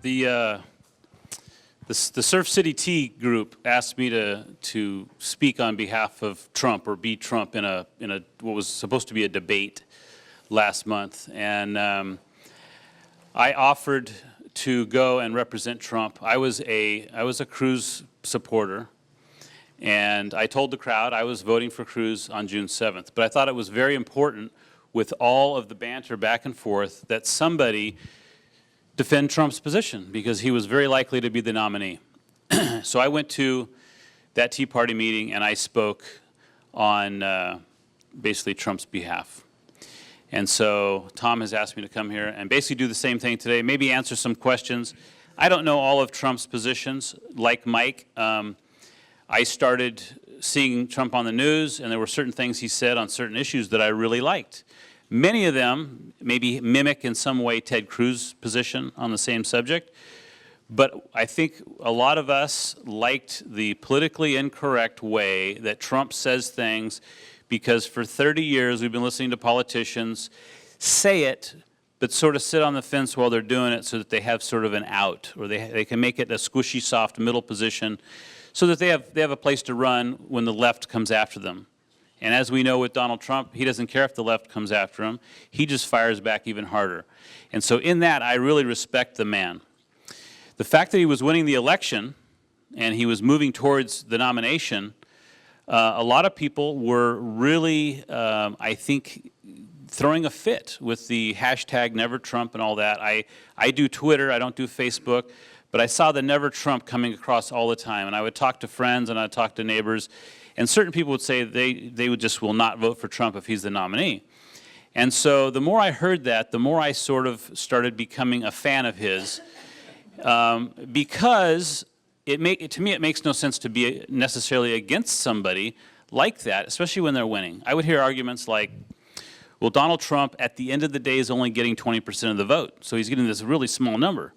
The Surf City Tea group asked me to speak on behalf of Trump, or be Trump, in a what was supposed to be a debate last month, and I offered to go and represent Trump. I was a Cruz supporter, and I told the crowd I was voting for Cruz on June 7th. But I thought it was very important, with all of the banter back and forth, that somebody defend Trump's position, because he was very likely to be the nominee. So I went to that Tea Party meeting and I spoke on basically Trump's behalf. And so Tom has asked me to come here and basically do the same thing today, maybe answer some questions. I don't know all of Trump's positions. Like Mike, I started seeing Trump on the news, and there were certain things he said on certain issues that I really liked. Many of them maybe mimic in some way Ted Cruz's position on the same subject, but I think a lot of us liked the politically incorrect way that Trump says things, because for 30 years we've been listening to politicians say it, but sort of sit on the fence while they're doing it, so that they have sort of an out, or they can make it a squishy, soft middle position, so that they have a place to run when the left comes after them. And as we know with Donald Trump, he doesn't care if the left comes after him. He just fires back even harder. And so in that, I really respect the man. The fact that he was winning the election and he was moving towards the nomination, a lot of people were really, I think, throwing a fit with the hashtag Never Trump and all that. I do Twitter, I don't do Facebook, but I saw the Never Trump coming across all the time. And I would talk to friends and I'd talk to neighbors, and certain people would say they would just will not vote for Trump if he's the nominee. And so the more I heard that, the more I sort of started becoming a fan of his, because to me it makes no sense to be necessarily against somebody like that, especially when they're winning. I would hear arguments like, well, Donald Trump at the end of the day is only getting 20% of the vote, so he's getting this really small number.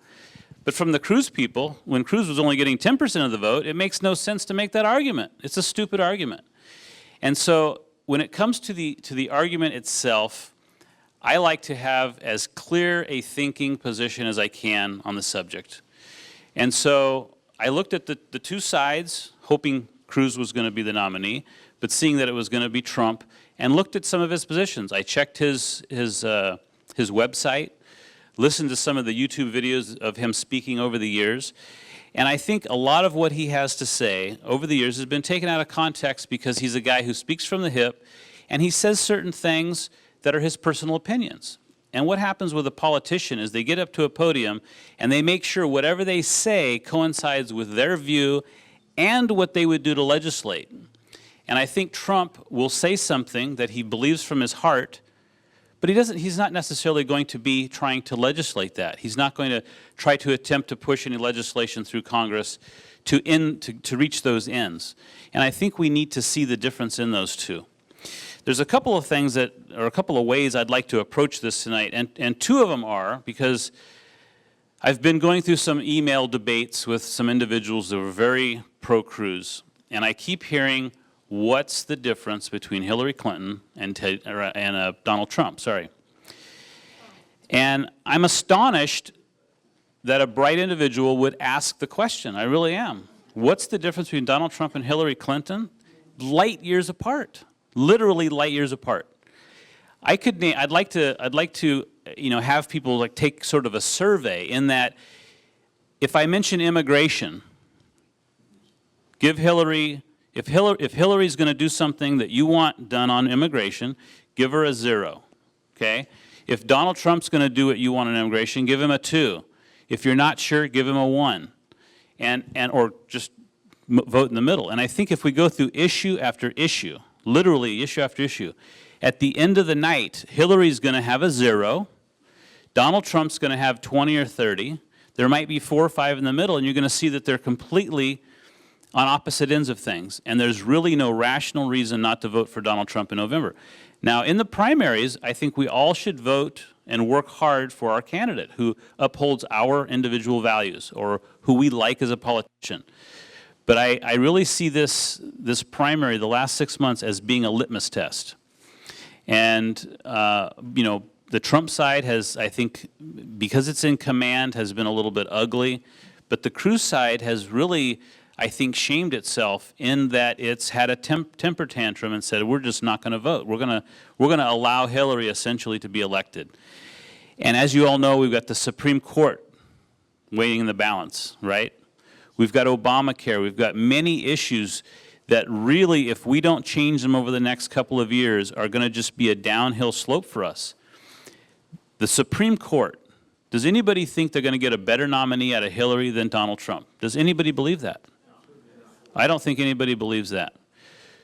But from the Cruz people, when Cruz was only getting 10% of the vote, it makes no sense to make that argument. It's a stupid argument. And so when it comes to the argument itself, I like to have as clear a thinking position as I can on the subject. And so I looked at the two sides, hoping Cruz was going to be the nominee, but seeing that it was going to be Trump, and looked at some of his positions. I checked his website, listened to some of the YouTube videos of him speaking over the years, and I think a lot of what he has to say over the years has been taken out of context, because he's a guy who speaks from the hip, and he says certain things that are his personal opinions. And what happens with a politician is they get up to a podium and they make sure whatever they say coincides with their view and what they would do to legislate. And I think Trump will say something that he believes from his heart, but he's not necessarily going to be trying to legislate that. He's not going to try to attempt to push any legislation through Congress to reach those ends. And I think we need to see the difference in those two. There's a couple of things a couple of ways I'd like to approach this tonight, and two of them are, because I've been going through some email debates with some individuals that were very pro-Cruz, and I keep hearing, what's the difference between Hillary Clinton and Donald Trump? Sorry. And I'm astonished that a bright individual would ask the question. I really am. What's the difference between Donald Trump and Hillary Clinton? Light years apart. Literally light years apart. I'd like to have people like take sort of a survey, in that if I mention immigration, give Hillary. If Hillary's going to do something that you want done on immigration, give her a 0, okay? If Donald Trump's going to do what you want on immigration, give him a 2. If you're not sure, give him a 1, or just vote in the middle. And I think if we go through issue after issue, literally issue after issue, at the end of the night, Hillary's going to have a 0, Donald Trump's going to have 20 or 30, there might be 4 or 5 in the middle, and you're going to see that they're completely on opposite ends of things, and there's really no rational reason not to vote for Donald Trump in November. Now, in the primaries, I think we all should vote and work hard for our candidate who upholds our individual values, or who we like as a politician. But I really see this primary, the last 6 months, as being a litmus test. And the Trump side has, I think, because it's in command, has been a little bit ugly. But the Cruz side has really, I think, shamed itself in that it's had a temper tantrum and said, we're just not going to vote. We're going to allow Hillary essentially to be elected. And as you all know, we've got the Supreme Court waiting in the balance, right? We've got Obamacare. We've got many issues that really, if we don't change them over the next couple of years, are going to just be a downhill slope for us. The Supreme Court, does anybody think they're going to get a better nominee out of Hillary than Donald Trump? Does anybody believe that? I don't think anybody believes that.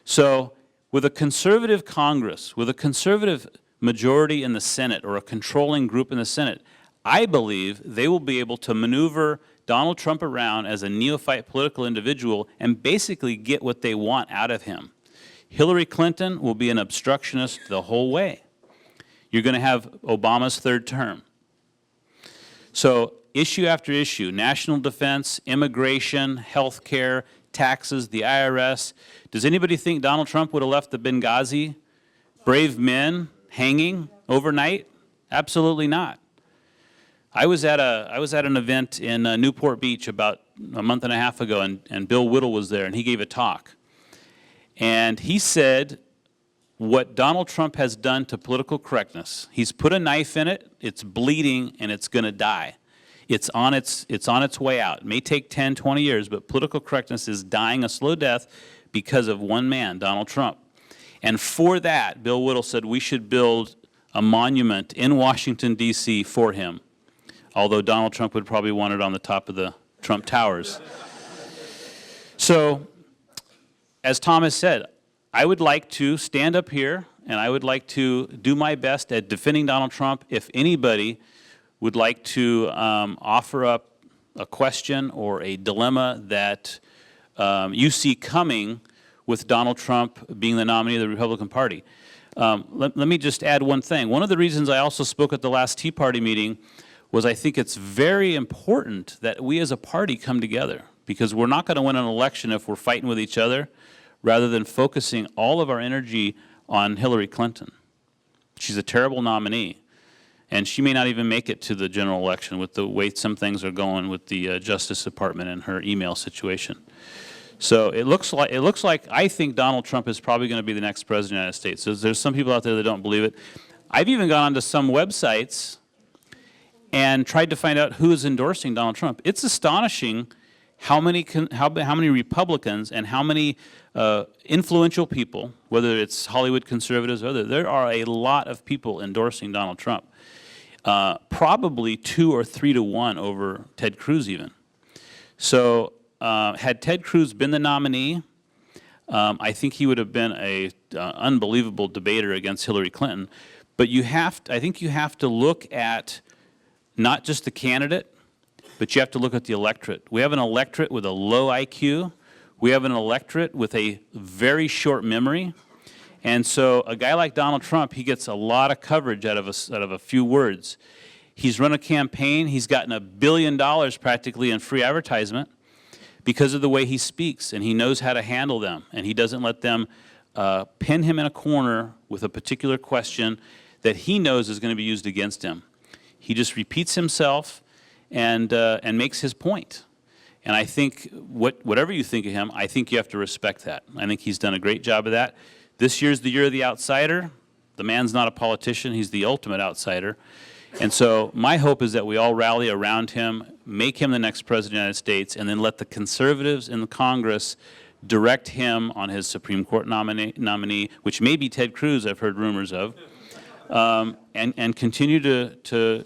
So with a conservative Congress, with a conservative majority in the Senate or a controlling group in the Senate, I believe they will be able to maneuver Donald Trump around as a neophyte political individual and basically get what they want out of him. Hillary Clinton will be an obstructionist the whole way. You're going to have Obama's third term. So issue after issue, national defense, immigration, health care, taxes, the IRS. Does anybody think Donald Trump would have left the Benghazi brave men hanging overnight? Absolutely not. I was at an event in Newport Beach about a month and a half ago, and Bill Whittle was there, and he gave a talk. And he said what Donald Trump has done to political correctness. He's put a knife in it, it's bleeding, and it's going to die. It's on its way out. It may take 10, 20 years, but political correctness is dying a slow death because of one man, Donald Trump. And for that, Bill Whittle said we should build a monument in Washington, D.C. for him. Although Donald Trump would probably want it on the top of the Trump Towers. So, as Thomas said, I would like to stand up here and I would like to do my best at defending Donald Trump. If anybody would like to offer up a question or a dilemma that you see coming with Donald Trump being the nominee of the Republican Party. Let me just add one thing. One of the reasons I also spoke at the last Tea Party meeting was I think it's very important that we as a party come together, because we're not going to win an election if we're fighting with each other rather than focusing all of our energy on Hillary Clinton. She's a terrible nominee, and she may not even make it to the general election with the way some things are going with the Justice Department and her email situation. So it looks like I think Donald Trump is probably going to be the next president of the United States. So there's some people out there that don't believe it. I've even gone onto some websites and tried to find out who is endorsing Donald Trump. It's astonishing how many Republicans and how many influential people, whether it's Hollywood conservatives or other, there are a lot of people endorsing Donald Trump. Probably 2 or 3 to 1 over Ted Cruz even. So had Ted Cruz been the nominee, I think he would have been an unbelievable debater against Hillary Clinton. But I think you have to look at not just the candidate, but you have to look at the electorate. We have an electorate with a low IQ. We have an electorate with a very short memory. And so a guy like Donald Trump, he gets a lot of coverage out of a few words. He's run a campaign. He's gotten $1 billion practically in free advertisement because of the way he speaks, and he knows how to handle them, and he doesn't let them pin him in a corner with a particular question that he knows is going to be used against him. He just repeats himself and makes his point. And I think whatever you think of him, I think you have to respect that. I think he's done a great job of that. This year's the year of the outsider. The man's not a politician. He's the ultimate outsider. And so my hope is that we all rally around him, make him the next president of the United States, and then let the conservatives in the Congress direct him on his Supreme Court nominee, which may be Ted Cruz, I've heard rumors of, and continue to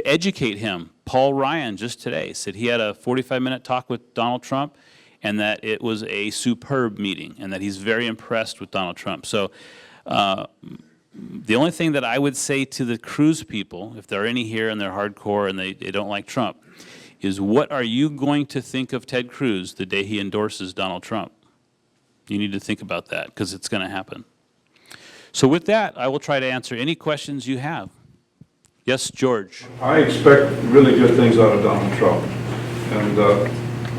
educate him. Paul Ryan just today said he had a 45-minute talk with Donald Trump and that it was a superb meeting and that he's very impressed with Donald Trump. So the only thing that I would say to the Cruz people, if there are any here and they're hardcore and they don't like Trump, is what are you going to think of Ted Cruz the day he endorses Donald Trump? You need to think about that because it's going to happen. So with that, I will try to answer any questions you have. Yes, George. I expect really good things out of Donald Trump. And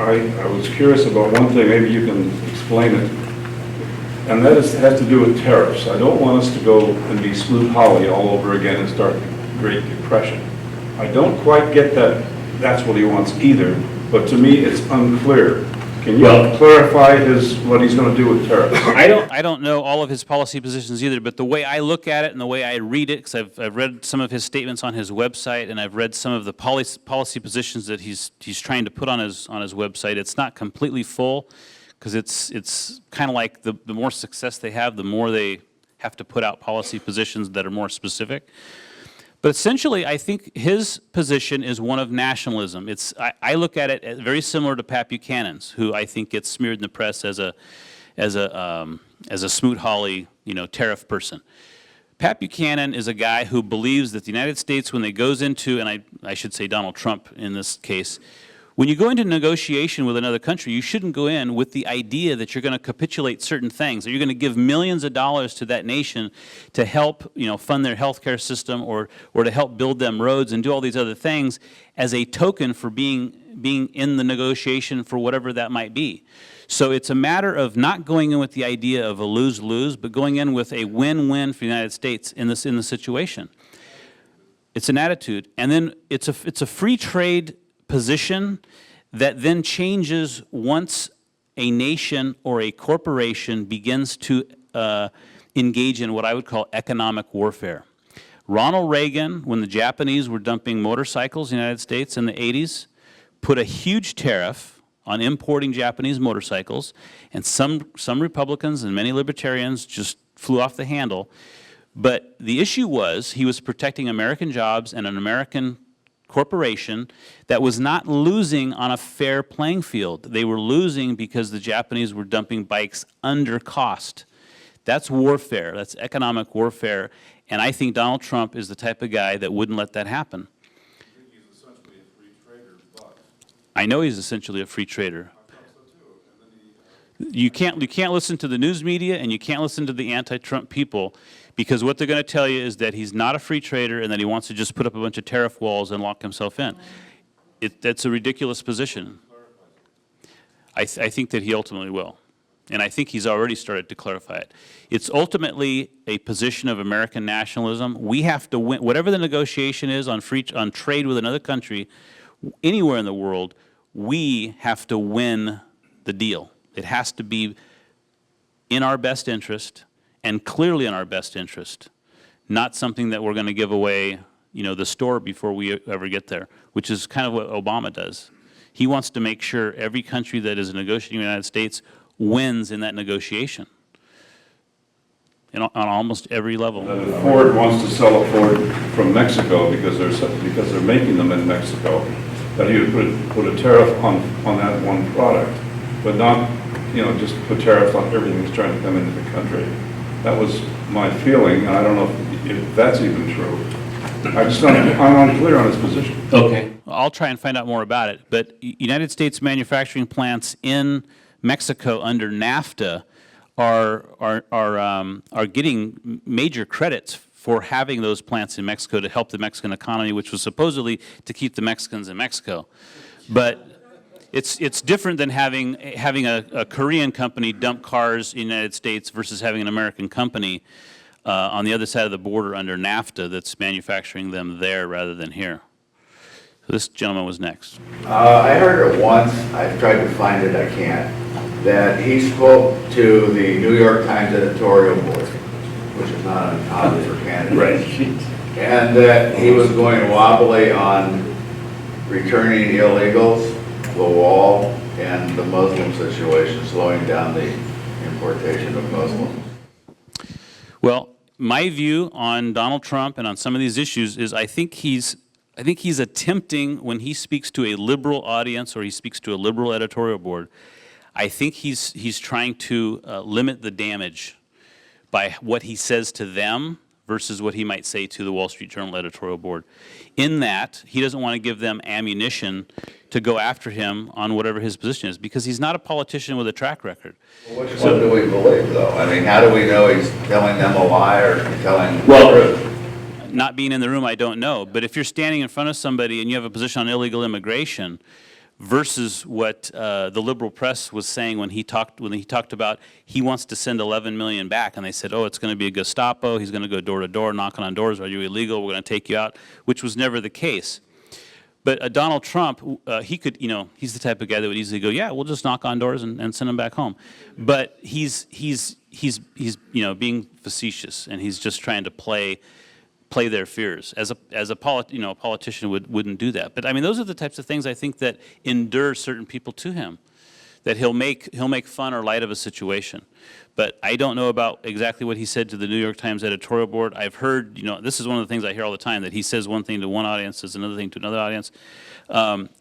I was curious about one thing, maybe you can explain it. And that has to do with tariffs. I don't want us to go and be Sloop Holly all over again and start Great Depression. I don't quite get that that's what he wants either, but to me, it's unclear. Can you clarify what he's going to do with tariffs? I don't know all of his policy positions either, but the way I look at it and the way I read it, because I've read some of his statements on his website, and I've read some of the policy positions that he's trying to put on his website. It's not completely full, because it's kind of like the more success they have, the more they have to put out policy positions that are more specific. But essentially, I think his position is one of nationalism. I look at it as very similar to Pat Buchanan's, who I think gets smeared in the press as a Smoot-Hawley, tariff person. Pat Buchanan is a guy who believes that the United States, when it goes into, and I should say Donald Trump in this case, when you go into negotiation with another country, you shouldn't go in with the idea that you're going to capitulate certain things, or you're going to give millions of dollars to that nation to help, fund their healthcare system, or to help build them roads and do all these other things as a token for being in the negotiation for whatever that might be. So it's a matter of not going in with the idea of a lose-lose, but going in with a win-win for the United States in the situation. It's an attitude, and then it's a free trade position that then changes once a nation or a corporation begins to engage in what I would call economic warfare. Ronald Reagan, when the Japanese were dumping motorcycles in the United States in the 80s, put a huge tariff on importing Japanese motorcycles, and some Republicans and many libertarians just flew off the handle. But the issue was he was protecting American jobs and an American corporation that was not losing on a fair playing field. They were losing because the Japanese were dumping bikes under cost. That's warfare. That's economic warfare. And I think Donald Trump is the type of guy that wouldn't let that happen. I think he's essentially a free trader, but I know he's essentially a free trader. I thought so too. And then he, You can't listen to the news media, and you can't listen to the anti-Trump people, because what they're going to tell you is that he's not a free trader and that he wants to just put up a bunch of tariff walls and lock himself in. That's a ridiculous position. I think that he ultimately will. And I think he's already started to clarify it. It's ultimately a position of American nationalism. We have to win, whatever the negotiation is on trade with another country, anywhere in the world, we have to win the deal. It has to be in our best interest, and clearly in our best interest, not something that we're going to give away, the store before we ever get there, which is kind of what Obama does. He wants to make sure every country that is negotiating with the United States wins in that negotiation, on almost every level. if Ford wants to sell a Ford from Mexico because they're making them in Mexico, that he would put a tariff on that one product, but not, just put tariffs on everything that's trying to come into the country. That was my feeling, and I don't know if that's even true. I'm unclear on his position. Okay. I'll try and find out more about it. But United States manufacturing plants in Mexico under NAFTA are getting major credits for having those plants in Mexico to help the Mexican economy, which was supposedly to keep the Mexicans in Mexico. But it's different than having a Korean company dump cars in the United States versus having an American company on the other side of the border under NAFTA that's manufacturing them there rather than here. So this gentleman was next. I heard it once, I've tried to find it, I can't, that he spoke to the New York Times editorial board, which is not uncommon for candidates. Right. And that he was going wobbly on returning illegals, the wall, and the Muslim situation, slowing down the importation of Muslims. Well, my view on Donald Trump and on some of these issues is I think he's attempting, when he speaks to a liberal audience or he speaks to a liberal editorial board, I think he's trying to limit the damage by what he says to them versus what he might say to the Wall Street Journal editorial board. In that, he doesn't want to give them ammunition to go after him on whatever his position is, because he's not a politician with a track record. Well, which one do we believe, though? I mean, how do we know he's telling them a lie or telling the truth? Not being in the room, I don't know. But if you're standing in front of somebody and you have a position on illegal immigration, versus what the liberal press was saying when he talked about he wants to send 11 million back, and they said, oh, it's going to be a Gestapo, he's going to go door to door, knocking on doors, are you illegal, we're going to take you out, which was never the case. But Donald Trump, he could, he's the type of guy that would easily go, yeah, we'll just knock on doors and send him back home. But he's being facetious, and he's just trying to play their fears. As a politician wouldn't do that. But I mean, those are the types of things I think that endure certain people to him, that he'll make fun or light of a situation. But I don't know about exactly what he said to the New York Times editorial board. I've heard, this is one of the things I hear all the time, that he says one thing to one audience, says another thing to another audience.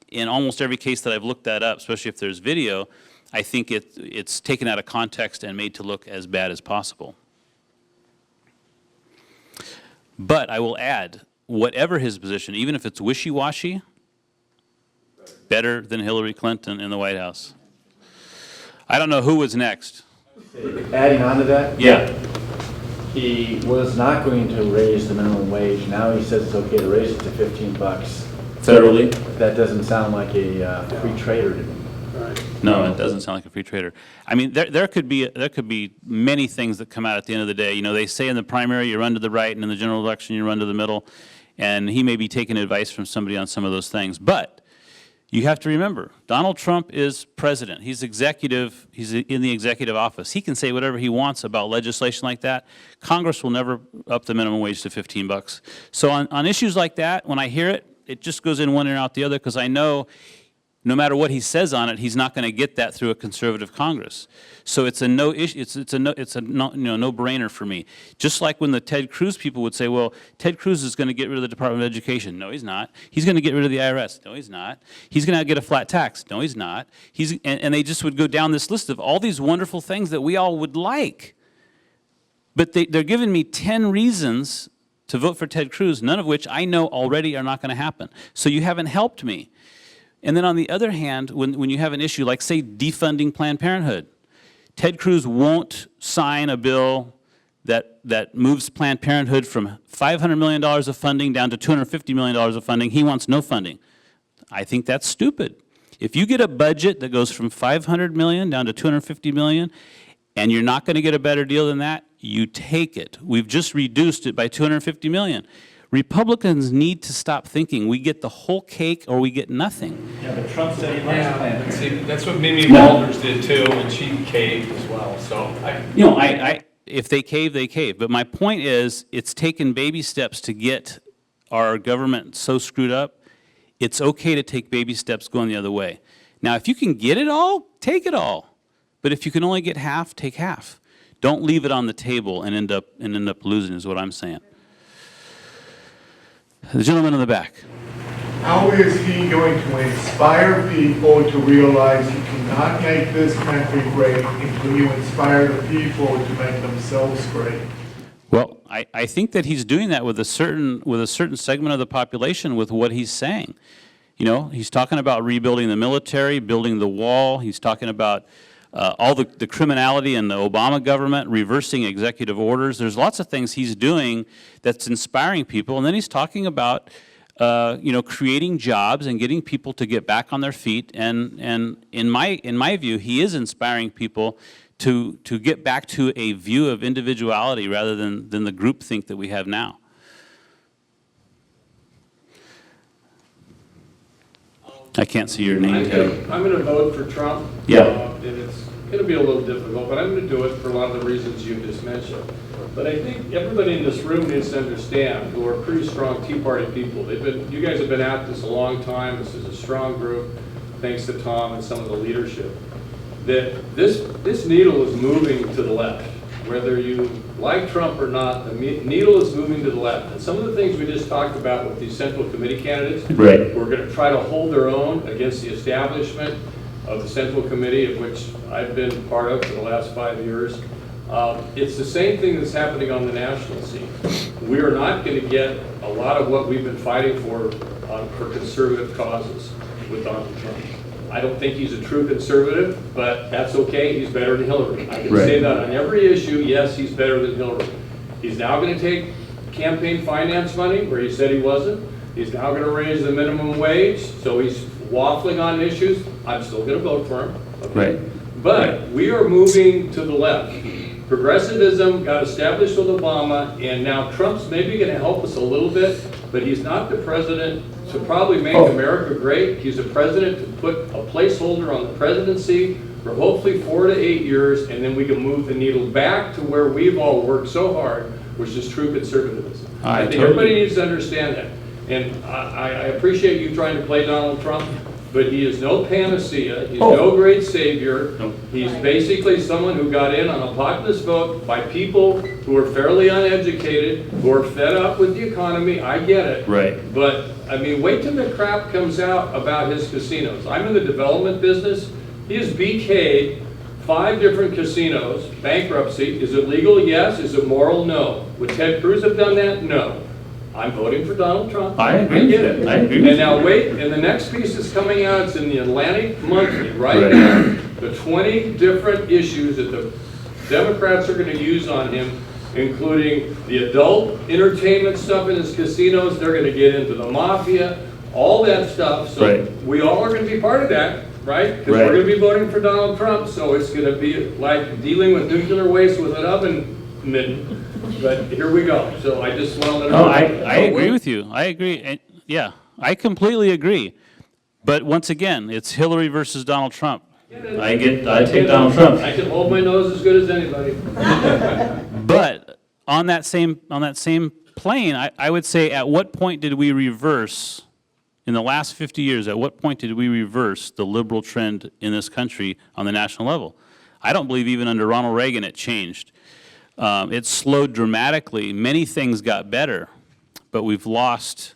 In almost every case that I've looked that up, especially if there's video, I think it's taken out of context and made to look as bad as possible. But I will add, whatever his position, even if it's wishy-washy, better than Hillary Clinton in the White House. I don't know who was next. Adding on to that? Yeah. He was not going to raise the minimum wage. Now he says it's okay to raise it to $15. Federally? That doesn't sound like a free trader to me. No, it doesn't sound like a free trader. I mean, there could be many things that come out at the end of the day. They say in the primary you run to the right, and in the general election you run to the middle, and he may be taking advice from somebody on some of those things. But you have to remember, Donald Trump is president. He's executive. He's in the executive office. He can say whatever he wants about legislation like that. Congress will never up the minimum wage to $15. So on issues like that, when I hear it, it just goes in one ear and out the other, because I know no matter what he says on it, he's not going to get that through a conservative Congress. So it's a no issue. It's a no-brainer for me. Just like when the Ted Cruz people would say, "Well, Ted Cruz is going to get rid of the Department of Education." No, he's not. He's going to get rid of the IRS. No, he's not. He's going to get a flat tax. No, he's not. And they just would go down this list of all these wonderful things that we all would like. But they're giving me 10 reasons to vote for Ted Cruz, none of which I know already are not going to happen. So you haven't helped me. And then on the other hand, when you have an issue like, say, defunding Planned Parenthood, Ted Cruz won't sign a bill that moves Planned Parenthood from $500 million of funding down to $250 million of funding. He wants no funding. I think that's stupid. If you get a budget that goes from $500 million down to $250 million, and you're not going to get a better deal than that, you take it. We've just reduced it by $250 million. Republicans need to stop thinking we get the whole cake or we get nothing. Yeah, but Trump said he likes Planned Parenthood. See, that's what Mimi Walters did too, and she caved as well. So If they cave, they cave. But my point is, it's taken baby steps to get our government so screwed up. It's okay to take baby steps going the other way. Now, if you can get it all, take it all. But if you can only get half, take half. Don't leave it on the table and end up losing, is what I'm saying. The gentleman in the back. How is he going to inspire people to realize you cannot make this country great until you inspire the people to make themselves great? Well, I think that he's doing that with a certain segment of the population with what he's saying. He's talking about rebuilding the military, building the wall. He's talking about all the criminality in the Obama government, reversing executive orders. There's lots of things he's doing that's inspiring people. And then he's talking about, creating jobs and getting people to get back on their feet. And in my view, he is inspiring people to get back to a view of individuality rather than the groupthink that we have now. I can't see your name tag. I'm going to vote for Trump. Yeah. And it's going to be a little difficult, but I'm going to do it for a lot of the reasons you just mentioned. But I think everybody in this room needs to understand, who are pretty strong Tea Party people. You guys have been at this a long time. This is a strong group, thanks to Tom and some of the leadership. That this needle is moving to the left. Whether you like Trump or not, the needle is moving to the left. And some of the things we just talked about with these Central Committee candidates, Right. We're going to try to hold their own against the establishment of the Central Committee, of which I've been part of for the last 5 years. It's the same thing that's happening on the national scene. We are not going to get a lot of what we've been fighting for conservative causes with Donald Trump. I don't think he's a true conservative, but that's okay. He's better than Hillary. I can say that on every issue. Yes, he's better than Hillary. He's now going to take campaign finance money where he said he wasn't. He's now going to raise the minimum wage, so he's waffling on issues, I'm still going to vote for him. Okay? Right. But we are moving to the left. Progressivism got established with Obama, and now Trump's maybe going to help us a little bit, but he's not the president to probably make America great. He's a president to put a placeholder on the presidency for hopefully 4 to 8 years, and then we can move the needle back to where we've all worked so hard, which is true conservatism. I think everybody needs to understand that. And I appreciate you trying to play Donald Trump, but he is no panacea. He's no great savior. He's basically someone who got in on a populist vote by people who are fairly uneducated, who are fed up with the economy. I get it. Right. But, I mean, wait till the crap comes out about his casinos. I'm in the development business. He has BK'd 5 different casinos. Bankruptcy. Is it legal? Yes. Is it moral? No. Would Ted Cruz have done that? No. I'm voting for Donald Trump. I agree. get it. I agree. And now wait, and the next piece is coming out, it's in the Atlantic Monthly right now. The 20 different issues that the Democrats are going to use on him, including the adult entertainment stuff in his casinos. They're going to get into the mafia, all that stuff. So we all are going to be part of that, right? Because we're going to be voting for Donald Trump. So it's going to be like dealing with nuclear waste with an oven mitten. But here we go. So I just want to let No, I agree with you. I agree. And, yeah, I completely agree. But once again, it's Hillary versus Donald Trump. I take Donald Trump. I can hold my nose as good as anybody. But on that same plane, I would say, at what point did we reverse, in the last 50 years, at what point did we reverse the liberal trend in this country on the national level? I don't believe even under Ronald Reagan it changed. It slowed dramatically. Many things got better, but we've lost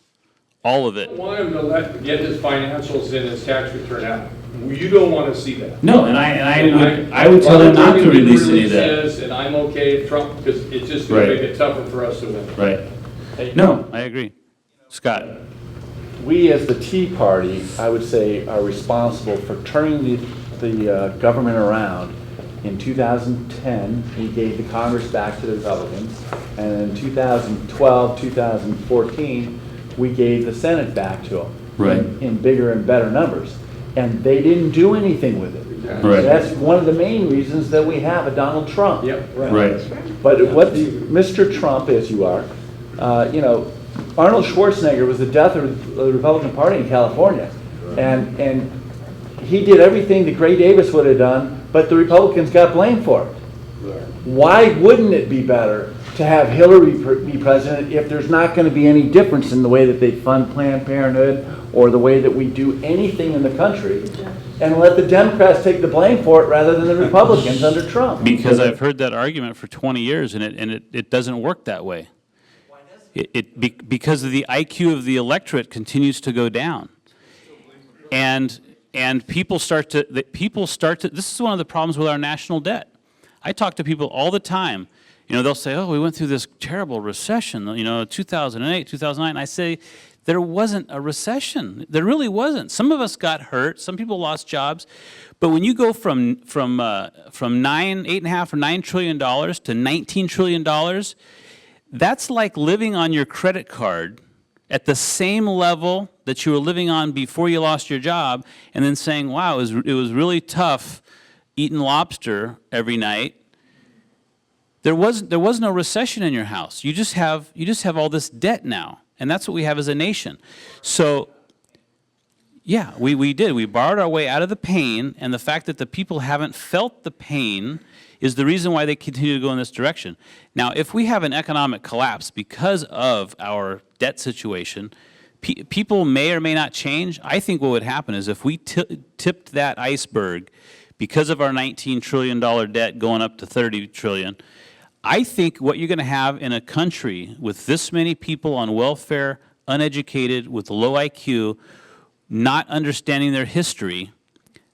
all of it. I want him to get his financials and his tax return out. You don't want to see that. No, and I would tell him not to release any of that. And I'm okay if Trump, because it's just going to make it tougher for us to win. Right. No, I agree. Scott. We as the Tea Party, I would say, are responsible for turning the government around. In 2010, we gave the Congress back to the Republicans, and in 2012, 2014, we gave the Senate back to them in bigger and better numbers. And they didn't do anything with it. Right. That's one of the main reasons that we have a Donald Trump. Yep. Right. But what Mr. Trump, as you are, Arnold Schwarzenegger was the death of the Republican Party in California. And he did everything that Gray Davis would have done, but the Republicans got blamed for it. Why wouldn't it be better to have Hillary be president if there's not going to be any difference in the way that they fund Planned Parenthood or the way that we do anything in the country, and let the Democrats take the blame for it rather than the Republicans under Trump? Because I've heard that argument for 20 years, and it doesn't work that way. Because of the IQ of the electorate continues to go down. And people start to, this is one of the problems with our national debt. I talk to people all the time. They'll say, oh, we went through this terrible recession, 2008, 2009. And I say, there wasn't a recession. There really wasn't. Some of us got hurt. Some people lost jobs. But when you go from $8.5 or $9 trillion to $19 trillion, that's like living on your credit card at the same level that you were living on before you lost your job, and then saying, wow, it was really tough eating lobster every night. There was no recession in your house. You just have all this debt now, and that's what we have as a nation. So yeah, we did. We borrowed our way out of the pain, and the fact that the people haven't felt the pain is the reason why they continue to go in this direction. Now, if we have an economic collapse because of our debt situation, people may or may not change. I think what would happen is if we tipped that iceberg because of our $19 trillion debt going up to $30 trillion, I think what you're going to have in a country with this many people on welfare, uneducated, with low IQ, not understanding their history,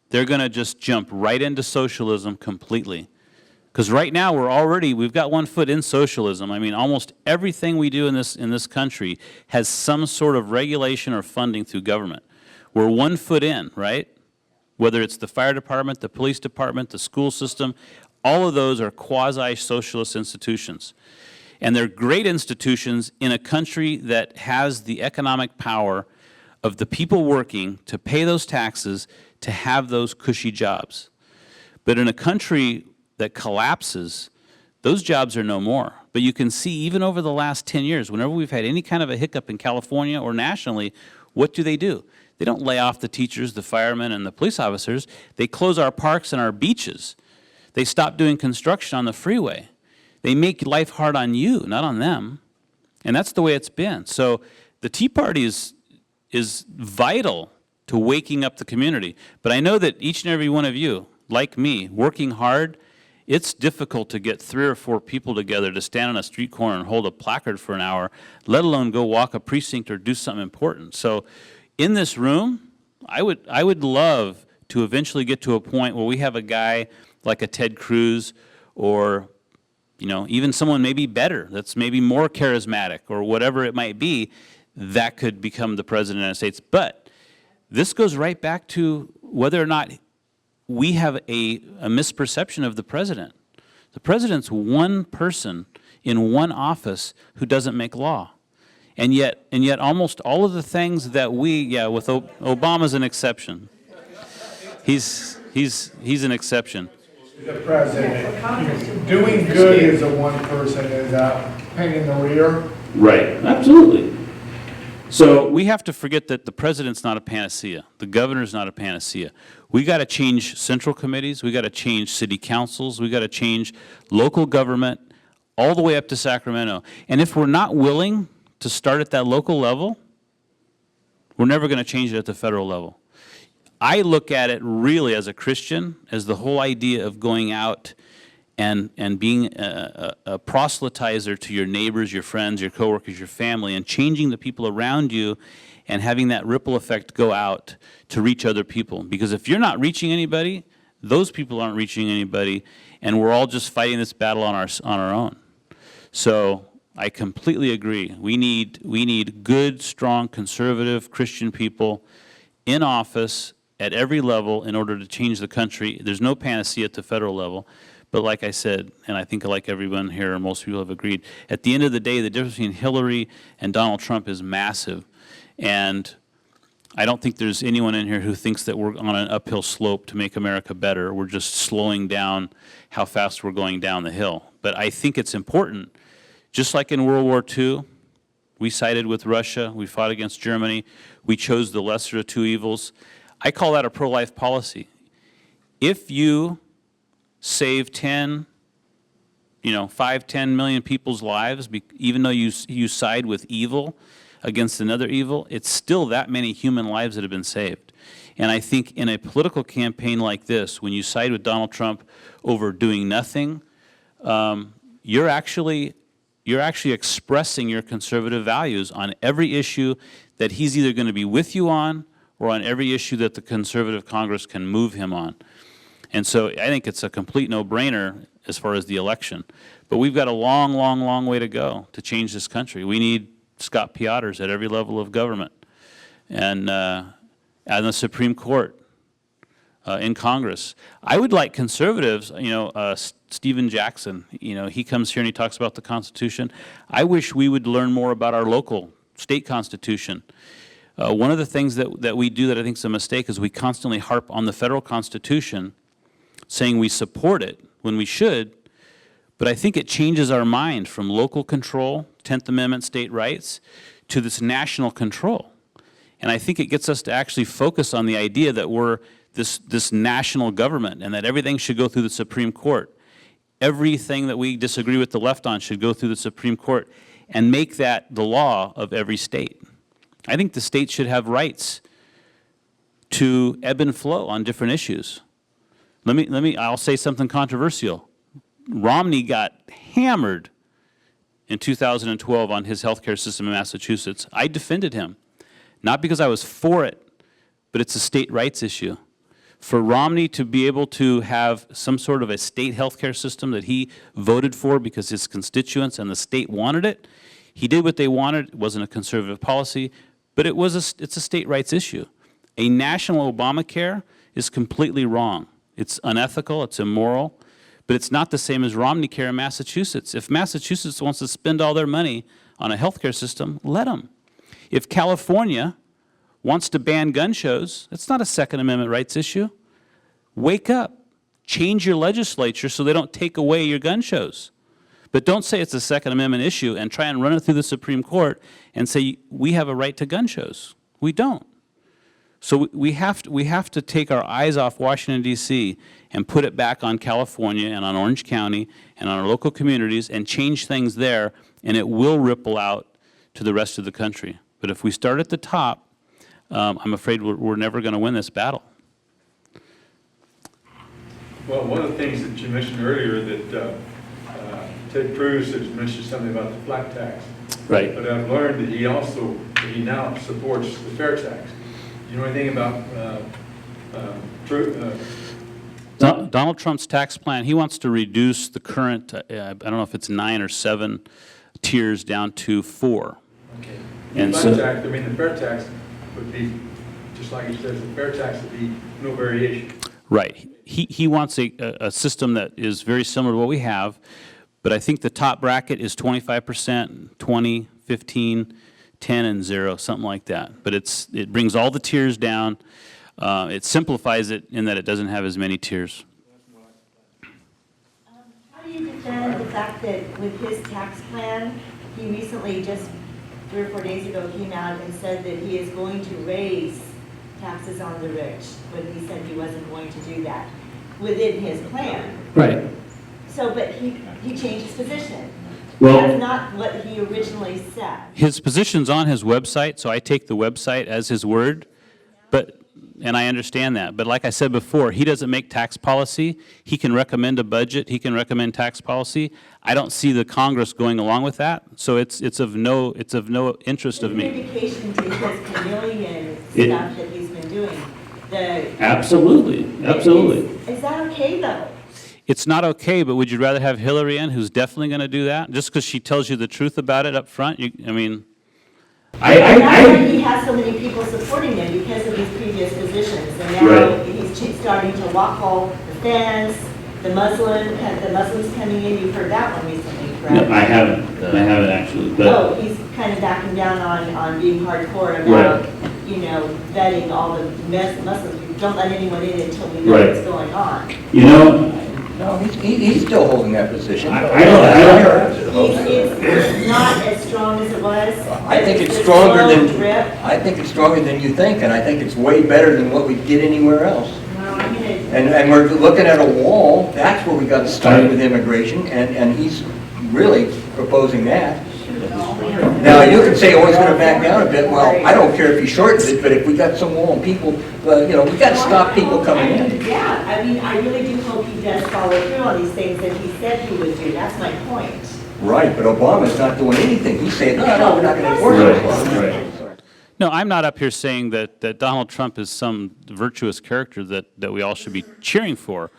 they're going to just jump right into socialism completely. Because right now we've got one foot in socialism. I mean, almost everything we do in this country has some sort of regulation or funding through government. We're 1 foot in, right? Whether it's the fire department, the police department, the school system, all of those are quasi-socialist institutions. And they're great institutions in a country that has the economic power of the people working to pay those taxes to have those cushy jobs. But in a country that collapses, those jobs are no more. But you can see even over the last 10 years, whenever we've had any kind of a hiccup in California or nationally, what do? They don't lay off the teachers, the firemen, and the police officers. They close our parks and our beaches. They stop doing construction on the freeway. They make life hard on you, not on them. And that's the way it's been. So the Tea Party is vital to waking up the community. But I know that each and every one of you, like me, working hard, it's difficult to get 3 or 4 people together to stand on a street corner and hold a placard for an hour, let alone go walk a precinct or do something important. So in this room, I would love to eventually get to a point where we have a guy like a Ted Cruz, or even someone maybe better, that's maybe more charismatic or whatever it might be, that could become the president of the United States. But this goes right back to whether or not we have a misperception of the president. The president's one person in one office who doesn't make law. And yet almost all of the things that with Obama's an exception. He's an exception. The president, doing good is a one person, is a pain in the rear. Right, absolutely. So we have to forget that the president's not a panacea. The governor's not a panacea. We got to change central committees. We got to change city councils. We got to change local government all the way up to Sacramento. And if we're not willing to start at that local level, we're never going to change it at the federal level. I look at it really as a Christian, as the whole idea of going out and being a proselytizer to your neighbors, your friends, your coworkers, your family, and changing the people around you and having that ripple effect go out to reach other people. Because if you're not reaching anybody, those people aren't reaching anybody, and we're all just fighting this battle on our own. So I completely agree. We need good, strong, conservative Christian people in office at every level in order to change the country. There's no panacea at the federal level. But like I said, and I think like everyone here, or most people have agreed, at the end of the day, the difference between Hillary and Donald Trump is massive. And I don't think there's anyone in here who thinks that we're on an uphill slope to make America better. We're just slowing down how fast we're going down the hill. But I think it's important, just like in World War II, we sided with Russia, we fought against Germany, we chose the lesser of two evils. I call that a pro-life policy. If you save 5, 10 million people's lives, even though you side with evil against another evil, it's still that many human lives that have been saved. And I think in a political campaign like this, when you side with Donald Trump over doing nothing, you're actually expressing your conservative values on every issue that he's either going to be with you on or on every issue that the conservative Congress can move him on. And so I think it's a complete no-brainer as far as the election. But we've got a long, long, long way to go to change this country. We need Scott Piotrs at every level of government, and the Supreme Court, in Congress. I would like conservatives, Stephen Jackson, he comes here and he talks about the Constitution. I wish we would learn more about our local state constitution. One of the things that we do that I think is a mistake is we constantly harp on the federal Constitution, saying we support it when we should, but I think it changes our mind from local control, 10th Amendment state rights, to this national control. And I think it gets us to actually focus on the idea that we're this national government and that everything should go through the Supreme Court. Everything that we disagree with the left on should go through the Supreme Court and make that the law of every state. I think the states should have rights to ebb and flow on different issues. I'll say something controversial. Romney got hammered in 2012 on his healthcare system in Massachusetts. I defended him, not because I was for it, but it's a state rights issue. For Romney to be able to have some sort of a state healthcare system that he voted for because his constituents and the state wanted it, he did what they wanted. It wasn't a conservative policy, but it's a state rights issue. A national Obamacare is completely wrong. It's unethical, it's immoral, but it's not the same as Romney Care in Massachusetts. If Massachusetts wants to spend all their money on a healthcare system, let them. If California wants to ban gun shows. It's not a Second Amendment rights issue. Wake up. Change your legislature so they don't take away your gun shows. But don't say it's a Second Amendment issue and try and run it through the Supreme Court and say we have a right to gun shows. We don't. So we have to take our eyes off Washington, D.C. and put it back on California and on Orange County and on our local communities and change things there, and it will ripple out to the rest of the country. But if we start at the top, I'm afraid we're never going to win this battle. Well, one of the things that you mentioned earlier that Ted Cruz has mentioned something about the flat tax. Right. But I've learned that he now supports the fair tax. Do you know anything about Donald Trump's tax plan, he wants to reduce the current, I don't know if it's 9 or 7 tiers down to 4. Okay. And the so, tax, I mean, the fair tax would be, just like he says, the fair tax would be no variation. right. He wants a system that is very similar to what we have, but I think the top bracket is 25%, 20, 15, 10, and 0, something like that. But it brings all the tiers down. It simplifies it in that it doesn't have as many tiers. How do you defend the fact that with his tax plan, he recently, just 3 or 4 days ago, came out and said that he is going to raise taxes on the rich, but he said he wasn't going to do that within his plan. Right. So, but he changed his position. Well- That's not what he originally said. His position's on his website, so I take the website as his word, and I understand that. But like I said before, he doesn't make tax policy. He can recommend a budget. He can recommend tax policy. I don't see the Congress going along with that, so it's of no interest of me. Indication to his chameleon stuff that he's been doing. Absolutely. Is that okay, though? It's not okay, but would you rather have Hillary in, who's definitely going to do that, just because she tells you the truth about it up front? I mean, And that's why he has so many people supporting him, because of his previous positions. And now he's starting to waffle the fence, the Muslims coming in. You've heard that one recently, correct? No, I haven't actually. Oh, he's kind of backing down on being hardcore about, vetting all the Muslims. Don't let anyone in until we know what's going on. You know, No, he's still holding that position. It's not as strong as it was. I think it's a stronger slow than, drip. I think it's stronger than you think, and I think it's way better than what we get anywhere else. Well, I mean, And we're looking at a wall, that's where we got to start with immigration, and he's really proposing that. Now, you could say, oh, he's going to back down a bit. Well, I don't care if he shortens it, but if we got some wall and people, we got to stop people coming in. Yeah, I mean, I really do hope he does follow through on these things that he said he would do. That's my point. Right, but Obama's not doing anything. He's saying, no, we're not going to enforce it. No, I'm not up here saying that Donald Trump is some virtuous character that we all should be cheering for.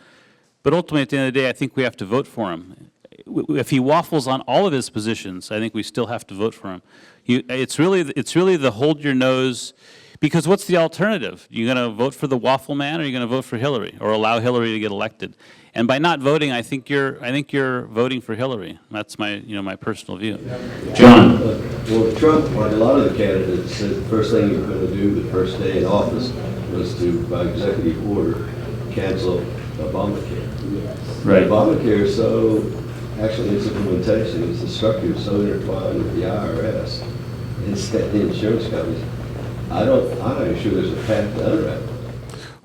But ultimately, at the end of the day, I think we have to vote for him. If he waffles on all of his positions, I think we still have to vote for him. It's really the hold your nose, because what's the alternative? You going to vote for the waffle man, or are you going to vote for Hillary, or allow Hillary to get elected? And by not voting, I think you're voting for Hillary. That's my my personal view. John. Well, Trump, like a lot of the candidates, said the first thing he was going to do the first day in office was to, by executive order, cancel Obamacare. Right. Obamacare is so, actually its implementation is the structure is so intertwined with the IRS and the insurance companies. I'm not even sure there's a path to unwrap it.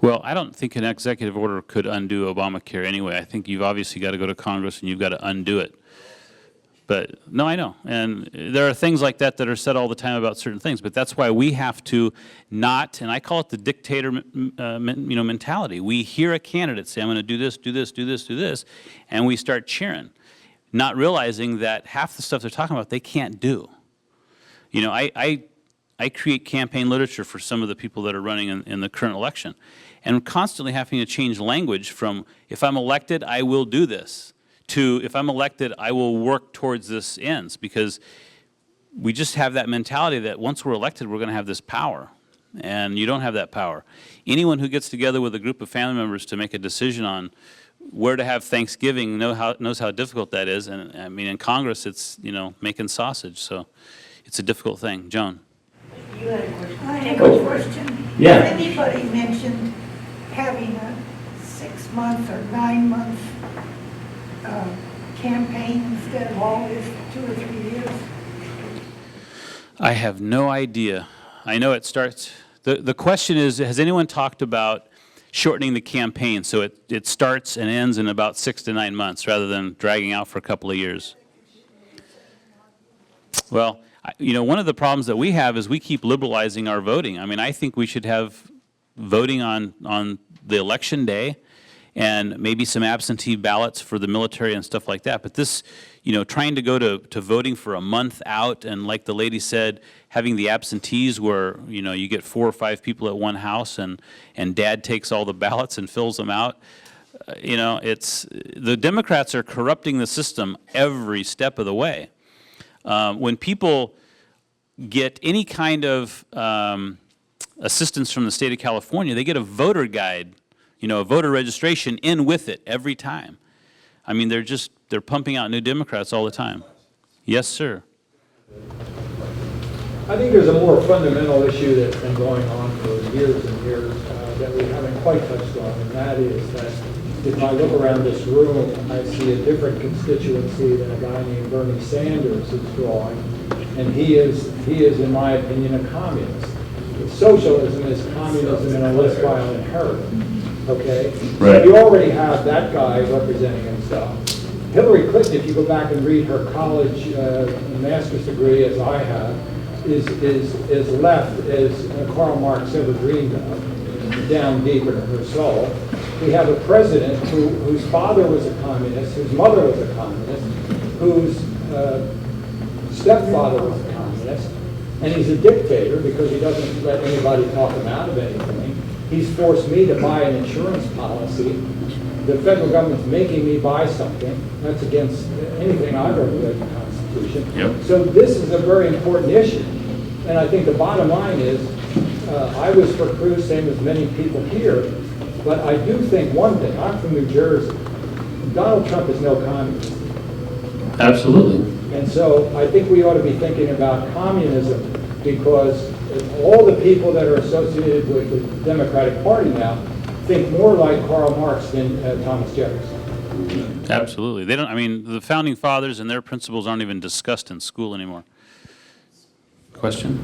Well, I don't think an executive order could undo Obamacare anyway. I think you've obviously got to go to Congress and you've got to undo it. But no, I know. And there are things like that are said all the time about certain things. But that's why we have to not, and I call it the dictator mentality. We hear a candidate say, I'm going to do this, do this, do this, do this, and we start cheering, not realizing that half the stuff they're talking about they can't do. I create campaign literature for some of the people that are running in the current election, and constantly having to change language from, if I'm elected, I will do this, to, if I'm elected, I will work towards this ends, because we just have that mentality that once we're elected, we're going to have this power, and you don't have that power. Anyone who gets together with a group of family members to make a decision on where to have Thanksgiving knows how difficult that is, and I mean, in Congress, it's, making sausage, so it's a difficult thing. Joan. You You had a question. I have a question. Yeah. Has anybody mentioned having a 6-month or 9-month campaign instead of all this 2 or 3 years? I have no idea. I know it starts, the question is, has anyone talked about shortening the campaign so it starts and ends in about 6 to 9 months rather than dragging out for a couple of years? Well, one of the problems that we have is we keep liberalizing our voting. I mean, I think we should have voting on the election day and maybe some absentee ballots for the military and stuff like that. But this, trying to go to voting for a month out, and like the lady said, having the absentees where, you get 4 or 5 people at one house and dad takes all the ballots and fills them out. The Democrats are corrupting the system every step of the way. When people get any kind of assistance from the state of California, they get a voter guide, a voter registration in with it every time. I mean, they're pumping out new Democrats all the time. Yes, sir. I think there's a more fundamental issue that's been going on for years and years that we haven't quite touched on, and that is that if I look around this room, I see a different constituency than a guy named Bernie Sanders is drawing, and he is, in my opinion, a communist. Socialism is communism in a less violent inheritance. Okay? Right. So you already have that guy representing himself. Hillary Clinton, if you go back and read her college master's degree, as I have, is left as Karl Marx ever dreamed of, down deep in her soul. We have a president whose father was a communist, whose mother was a communist, whose stepfather was a communist, and he's a dictator because he doesn't let anybody talk him out of anything. He's forced me to buy an insurance policy. The federal government's making me buy something. That's against anything I've ever read in the Constitution. Yep. So this is a very important issue. And I think the bottom line is, I was for Cruz, same as many people here, but I do think one thing. I'm from New Jersey. Donald Trump is no communist. Absolutely. And so I think we ought to be thinking about communism, because all the people that are associated with the Democratic Party now think more like Karl Marx than Thomas Jefferson. Absolutely. They don't. I mean, the founding fathers and their principles aren't even discussed in school anymore. Question?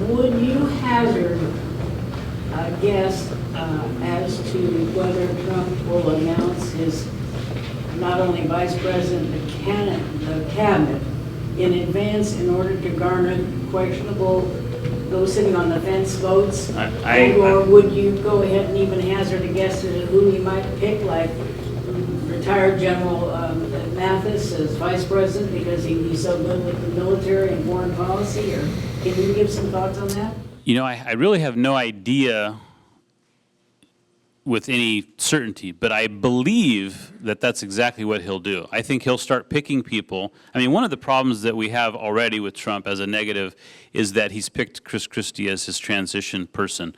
Would you hazard a guess as to whether Trump will announce his not only vice president, the cabinet in advance in order to garner questionable, those sitting on the fence votes? Or would you go ahead and even hazard a guess at who he might pick, like retired General Mathis as vice president because he'd be so good with the military and foreign policy? Or can you give some thoughts on that? I really have no idea with any certainty, but I believe that that's exactly what he'll do. I think he'll start picking people. I mean, one of the problems that we have already with Trump as a negative is that he's picked Chris Christie as his transition person,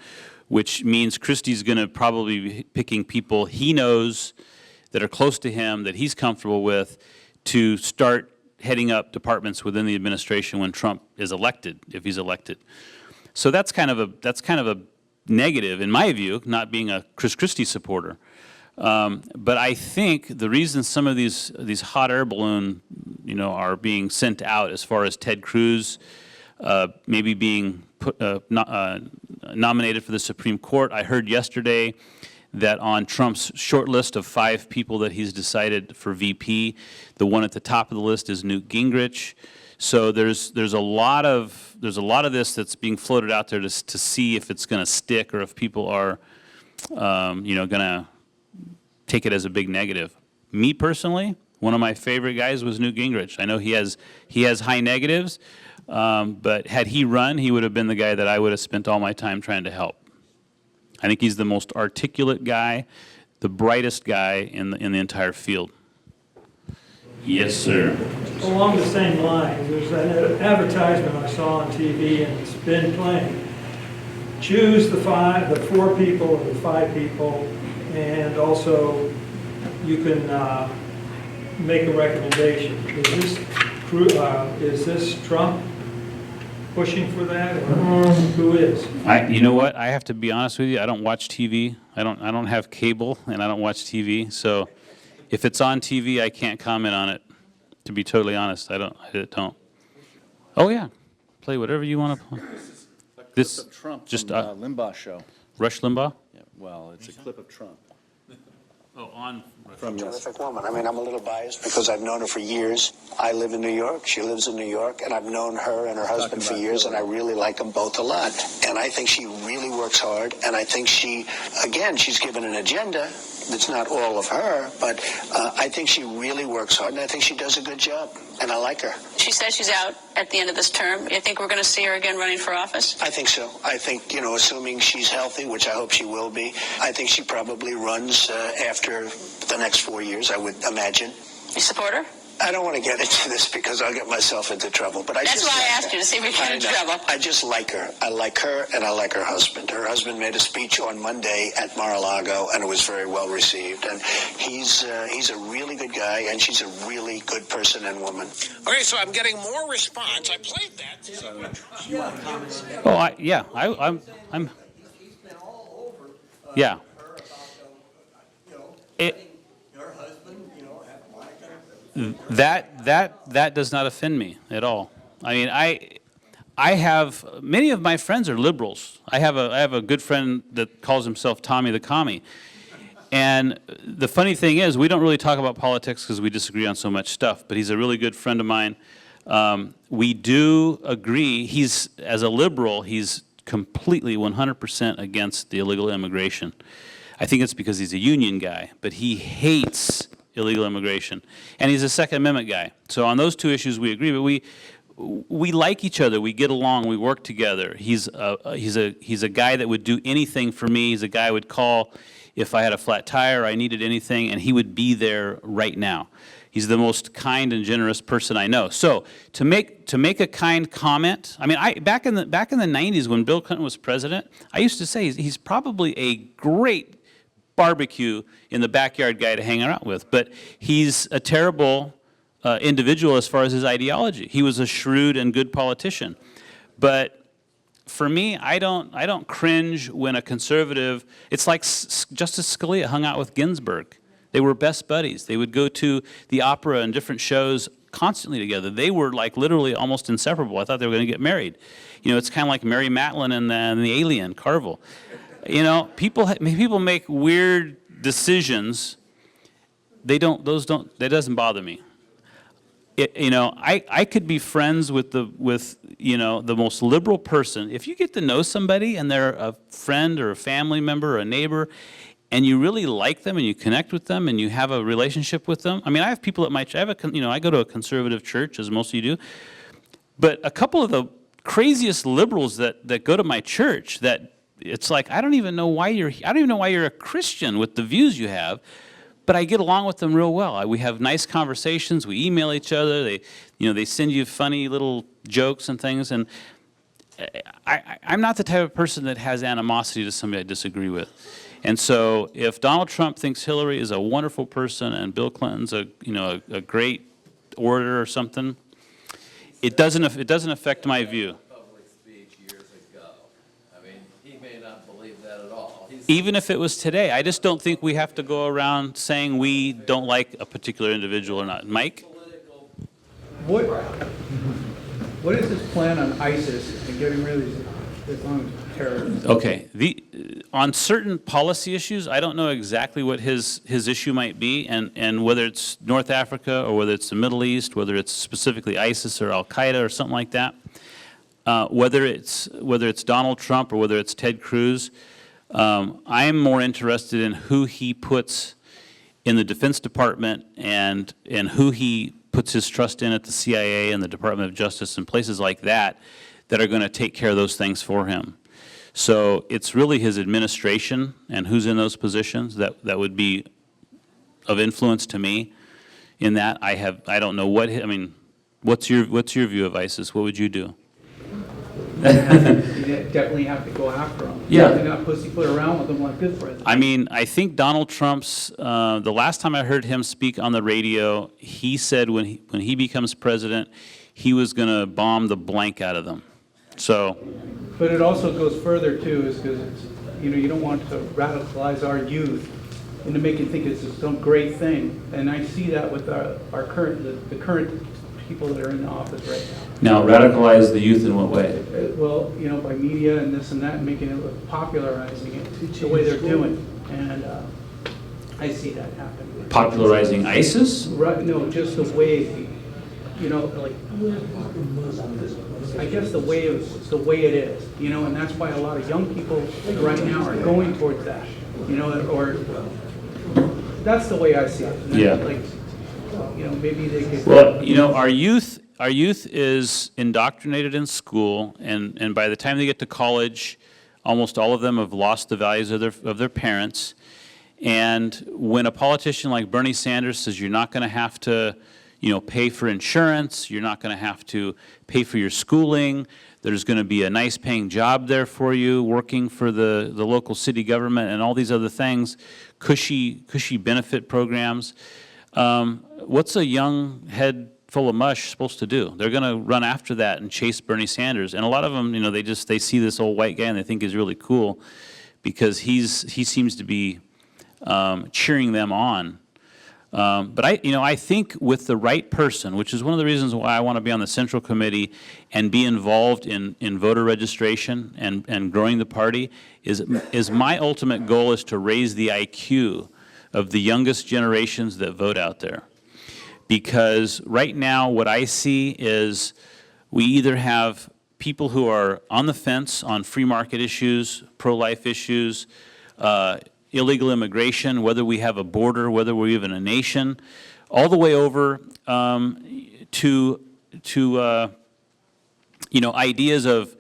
which means Christie's going to probably be picking people he knows that are close to him, that he's comfortable with, to start heading up departments within the administration when Trump is elected, if he's elected. So that's kind of a negative, in my view, not being a Chris Christie supporter. But I think the reason some of these hot air balloon, are being sent out, as far as Ted Cruz maybe being nominated for the Supreme Court. I heard yesterday that on Trump's short list of 5 people that he's decided for VP, the one at the top of the list is Newt Gingrich. So there's a lot of this that's being floated out there to see if it's going to stick, or if people are going to take it as a big negative. Me personally, one of my favorite guys was Newt Gingrich. I know he has high negatives, but had he run, he would have been the guy that I would have spent all my time trying to help. I think he's the most articulate guy, the brightest guy in the entire field. Yes, sir. Along the same lines, there's an advertisement I saw on TV, and it's been playing. Choose the 4 people or the 5 people, and also you can make a recommendation. Is this Trump? pushing for that, or who is? You know what? I have to be honest with you. I don't watch TV. I don't have cable, and I don't watch TV. So if it's on TV, I can't comment on it. To be totally honest, I don't. Oh yeah, play whatever you want to play. This Clip of Trump just from Limbaugh show. Rush Limbaugh. Yeah, well, it's a clip of Trump. Oh, on From Terrific woman. I mean, I'm a little biased because I've known her for years. I live in New York. She lives in New York, and I've known her and her husband for years, and I really like them both a lot. And I think she really works hard, and I think she's given an agenda that's not all of her, but I think she really works hard, and I think she does a good job, and I like her. She says she's out at the end of this term. You think we're going to see her again running for office? I think so. I think, assuming she's healthy, which I hope she will be, I think she probably runs after the next 4 years, I would imagine. You support her? I don't want to get into this because I'll get myself into trouble. But That's why I asked you, to see if we get in trouble. I just like her. I like her, and I like her husband. Her husband made a speech on Monday at Mar-a-Lago, and it was very well received. And he's a really good guy, and she's a really good person and woman. Okay, so I'm getting more response. I played that. Oh, I'm. Yeah. That does not offend me at all. I mean, I have many of my friends are liberals. I have a good friend that calls himself Tommy the Commie. And the funny thing is, we don't really talk about politics because we disagree on so much stuff, but he's a really good friend of mine. We do agree, as a liberal, he's completely 100% against the illegal immigration. I think it's because he's a union guy, but he hates illegal immigration. And he's a Second Amendment guy. So on those two issues we agree, but we like each other, we get along, we work together. He's a guy that would do anything for me. He's a guy I would call if I had a flat tire or I needed anything, and he would be there right now. He's the most kind and generous person I know. So to make a kind comment, I mean, back in the 90s when Bill Clinton was president, I used to say he's probably a great barbecue in the backyard guy to hang out with, but he's a terrible individual as far as his ideology. He was a shrewd and good politician, but for me, I don't cringe when a conservative. It's like Justice Scalia hung out with Ginsburg. They were best buddies. They would go to the opera and different shows constantly together. They were like literally almost inseparable. I thought they were going to get married. It's kind of like Mary Matlin and the Alien, Carvel. People make weird decisions. That doesn't bother me. I could be friends with the most liberal person. If you get to know somebody and they're a friend or a family member or a neighbor, and you really like them and you connect with them and you have a relationship with them. I mean, I have people at my church. I go to a conservative church, as most of you do. But a couple of the craziest liberals that go to my church, that it's like I don't even know why you're a Christian with the views you have. But I get along with them real well. We have nice conversations. We email each other. They send you funny little jokes and things. And I'm not the type of person that has animosity to somebody I disagree with. And so, if Donald Trump thinks Hillary is a wonderful person and Bill Clinton's a great orator or something, it doesn't affect my view. Even if it was today, I just don't think we have to go around saying we don't like a particular individual or not. Mike? What is his plan on ISIS and getting rid of these Islamic terrorists? Okay. On certain policy issues, I don't know exactly what his issue might be, and whether it's North Africa or whether it's the Middle East, whether it's specifically ISIS or Al-Qaeda or something like that, whether it's Donald Trump or whether it's Ted Cruz. I'm more interested in who he puts in the Defense Department and who he puts his trust in at the CIA and the Department of Justice and places like that are going to take care of those things for him. So it's really his administration and who's in those positions that would be of influence to me in that. I don't know what's your view of ISIS? What would you do? You definitely have to go after them. Yeah. They're not pussyfoot around with them like this president. I mean, I think Donald Trump's, the last time I heard him speak on the radio, he said when he becomes president, he was going to bomb the blank out of them. So, But it also goes further too, is because, you don't want to radicalize our youth into making think it's some great thing. And I see that with our current, the current people that are in the office right now. now radicalize the youth in what way? Well, by media and this and that, and making it, popularizing it the way they're doing. And I see that happen. Popularizing ISIS? Right, no, just the way, like, I guess the way it is, and that's why a lot of young people right now are going towards that, or that's the way I see it. Yeah. Like, maybe they could. Well, our youth is indoctrinated in school, and by the time they get to college, almost all of them have lost the values of their parents. And when a politician like Bernie Sanders says you're not going to have to, pay for insurance, you're not going to have to pay for your schooling, there's going to be a nice paying job there for you, working for the local city government and all these other things, cushy benefit programs. What's a young head full of mush supposed to do? They're going to run after that and chase Bernie Sanders. And a lot of them, they see this old white guy and they think he's really cool because he seems to be cheering them on. But I think with the right person, which is one of the reasons why I want to be on the Central Committee and be involved in voter registration and growing the party, is my ultimate goal is to raise the IQ of the youngest generations that vote out there. Because right now what I see is we either have people who are on the fence on free market issues, pro-life issues, illegal immigration, whether we have a border, whether we're even a nation, all the way over to ideas of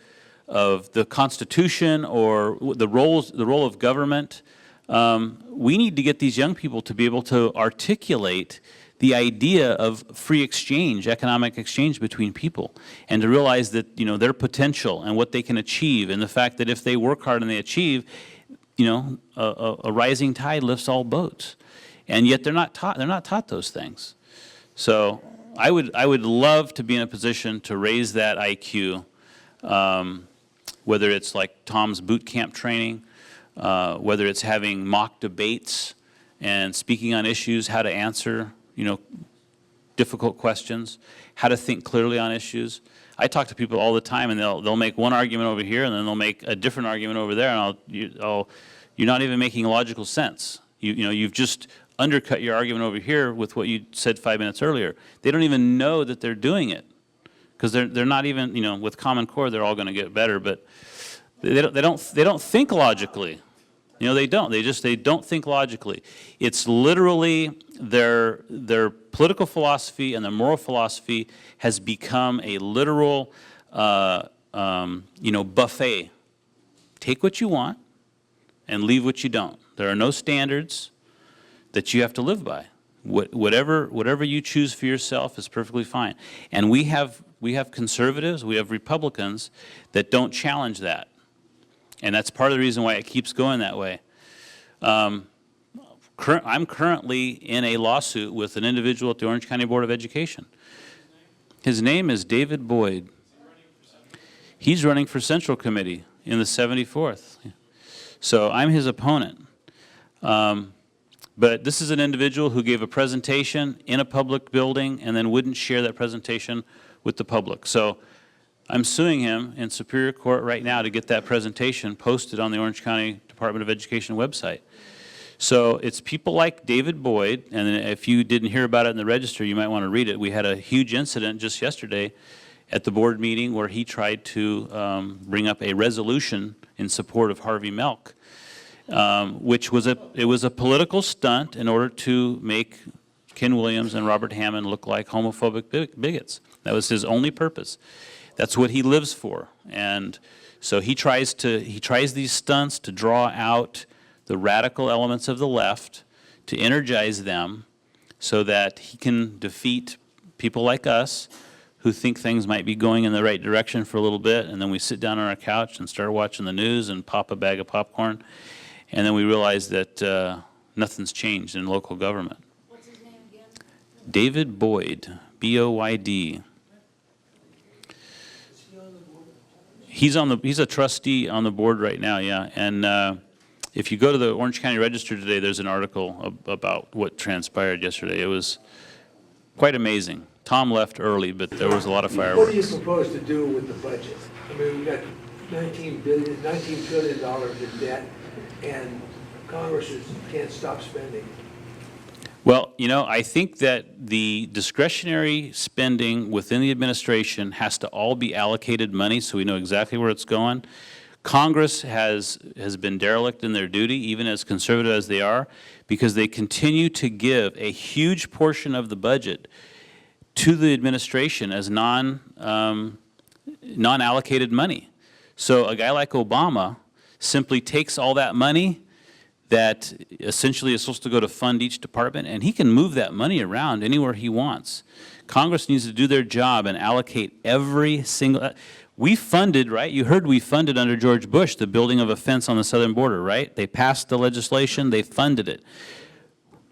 the Constitution or the role of government. We need to get these young people to be able to articulate the idea of free exchange, economic exchange between people, and to realize that their potential and what they can achieve, and the fact that if they work hard and they achieve, a rising tide lifts all boats, and yet they're not taught those things. So I would love to be in a position to raise that IQ, whether it's like Tom's boot camp training, whether it's having mock debates and speaking on issues, how to answer difficult questions, how to think clearly on issues. I talk to people all the time, and they'll make one argument over here, and then they'll make a different argument over there, and you're not even making logical sense. You've just undercut your argument over here with what you said 5 minutes earlier. They don't even know that they're doing it, because they're not even with Common Core they're all going to get better, but they don't think logically. They don't. They don't think logically. It's literally their political philosophy and their moral philosophy has become a literal, buffet. Take what you want and leave what you don't. There are no standards that you have to live by. Whatever you choose for yourself is perfectly fine. And we have conservatives, we have Republicans that don't challenge that. And that's part of the reason why it keeps going that way. I'm currently in a lawsuit with an individual at the Orange County Board of Education. His name is David Boyd. He's running for Central Committee in the 74th. So I'm his opponent. But this is an individual who gave a presentation in a public building and then wouldn't share that presentation with the public. So I'm suing him in Superior Court right now to get that presentation posted on the Orange County Department of Education website. So it's people like David Boyd, and if you didn't hear about it in the Register, you might want to read it. We had a huge incident just yesterday at the board meeting where he tried to bring up a resolution in support of Harvey Milk, which was a political stunt in order to make Ken Williams and Robert Hammond look like homophobic bigots. That was his only purpose. That's what he lives for. And so he tries these stunts to draw out the radical elements of the left, to energize them so that he can defeat people like us who think things might be going in the right direction for a little bit, and then we sit down on our couch and start watching the news and pop a bag of popcorn, and then we realize that nothing's changed in local government. What's his name again? David Boyd, B-O-Y-D. He's a trustee on the board right now, yeah. And if you go to the Orange County Register today, there's an article about what transpired yesterday. It was quite amazing. Tom left early, but there was a lot of fireworks. What do you propose to do with the budget? I mean, we've got $19 trillion in debt, and Congress can't stop spending. Well, you know, I think that the discretionary spending within the administration has to all be allocated money so we know exactly where it's going. Congress has been derelict in their duty, even as conservative as they are, because they continue to give a huge portion of the budget to the administration as non-allocated money. So a guy like Obama simply takes all that money that essentially is supposed to go to fund each department, and he can move that money around anywhere he wants. Congress needs to do their job and allocate every single... We funded, right? You heard we funded under George Bush the building of a fence on the southern border, right? They passed the legislation, they funded it.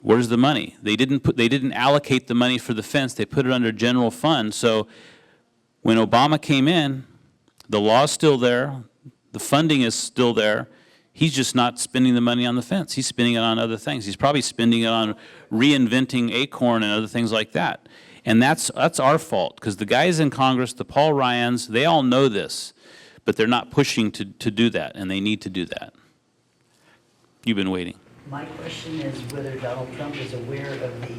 Where's the money? They didn't allocate the money for the fence, they put it under general fund. So when Obama came in, the law's still there, the funding is still there. He's just not spending the money on the fence. He's spending it on other things. He's probably spending it on reinventing Acorn and other things like that. And that's our fault, because the guys in Congress, the Paul Ryans, they all know this, but they're not pushing to do that, and they need to do that. You've been waiting. My question is whether Donald Trump is aware of the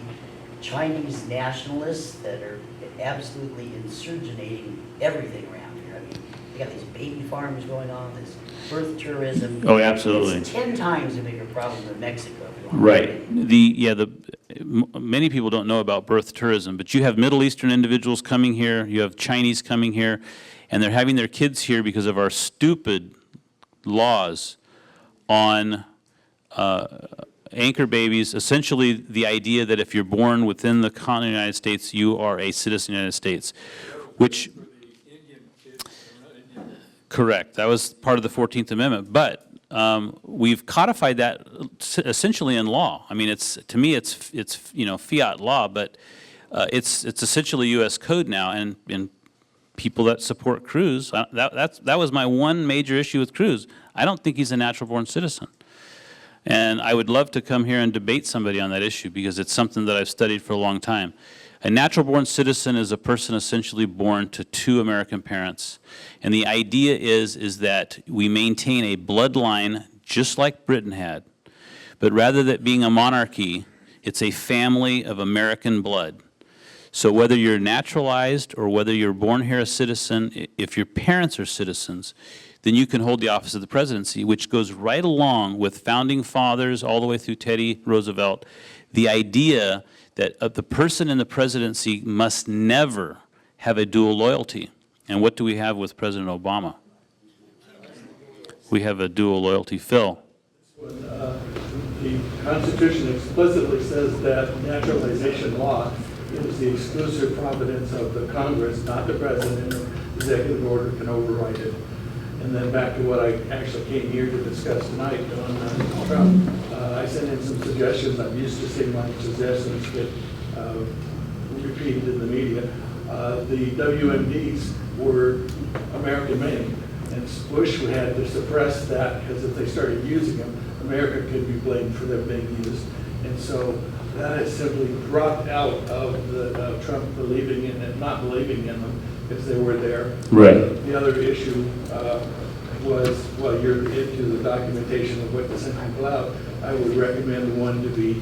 Chinese nationalists that are absolutely insurginating everything around here. I mean, they got these baby farms going on, this birth tourism. Oh, absolutely. It's 10 times a bigger problem than Mexico. Right. Many people don't know about birth tourism, but you have Middle Eastern individuals coming here, you have Chinese coming here, and they're having their kids here because of our stupid laws on anchor babies. Essentially, the idea that if you're born within the continent of the United States, you are a citizen of the United States, which... Correct. That was part of the 14th Amendment, but we've codified that essentially in law. I mean, to me, it's you know, fiat law, but it's essentially U.S. code now. And people that support Cruz, that was my one major issue with Cruz. I don't think he's a natural-born citizen, and I would love to come here and debate somebody on that issue because it's something that I've studied for a long time. A natural-born citizen is a person essentially born to two American parents. And the idea is that we maintain a bloodline just like Britain had. But rather than being a monarchy, it's a family of American blood. So whether you're naturalized or whether you're born here a citizen, if your parents are citizens, then you can hold the office of the presidency, which goes right along with founding fathers all the way through Teddy Roosevelt. The idea that the person in the presidency must never have a dual loyalty. And what do we have with President Obama? We have a dual loyalty. Phil? The Constitution explicitly says that naturalization law is the exclusive providence of the Congress, not the President. Executive order can override it. And then back to what I actually came here to discuss tonight on Trump. I sent in some suggestions. I'm used to seeing my suggestions get repeated in the media. The WMDs were American made, and Bush had to suppress that because if they started using them, America could be blamed for them being used. And so that has simply dropped out of the Trump believing in it, not believing in them because they were there. Right. The other issue was, well, you're into the documentation of witness and cloud. I would recommend one to be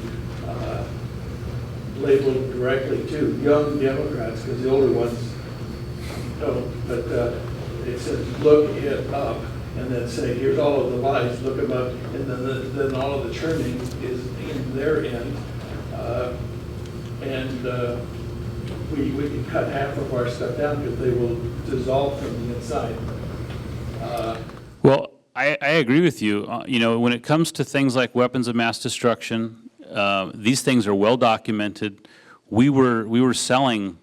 labeled directly to young Democrats, because the older ones don't. But it says, look it up, and then say, here's all of the lies, look them up, and then all of the churning is in their end. We can cut half of our stuff down because they will dissolve from the inside. Well, I agree with you. You know, when it comes to things like weapons of mass destruction, these things are well documented. We were selling